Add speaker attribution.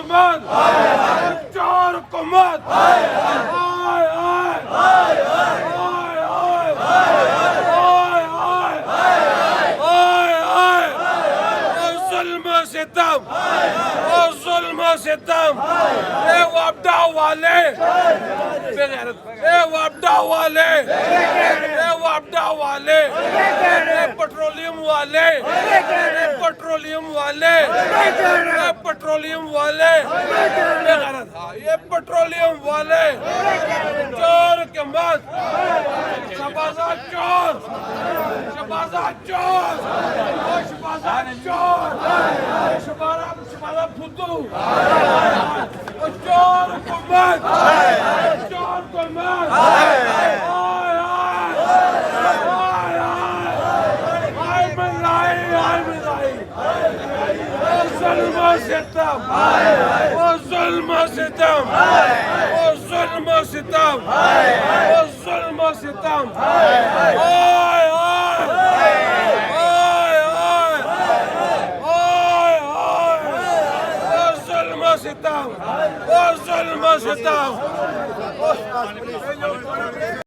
Speaker 1: हुकूमत, चोर हुकूमत, सितम, ओ जुल्म सितम, ए वापडा वाले, ए वापडा वाले, ए वापडा वाले, ए पेट्रोलियम वाले, ए पेट्रोलियम वाले, ए पेट्रोलियम वाले, ये पेट्रोलियम वाले, चोर के मत, शबाजा चोर, शबाजा चोर, शबाजा चोर, शबाजा फुद्दू, चोर को मत, चोर को मत, सितम, ओ जुल्म सितम, ओ जुल्म सितम, ओ जुल्म सितम, ओए ओए ओए ओए ओए, ओ जुल्म सितम, ओ जुल्म सितम।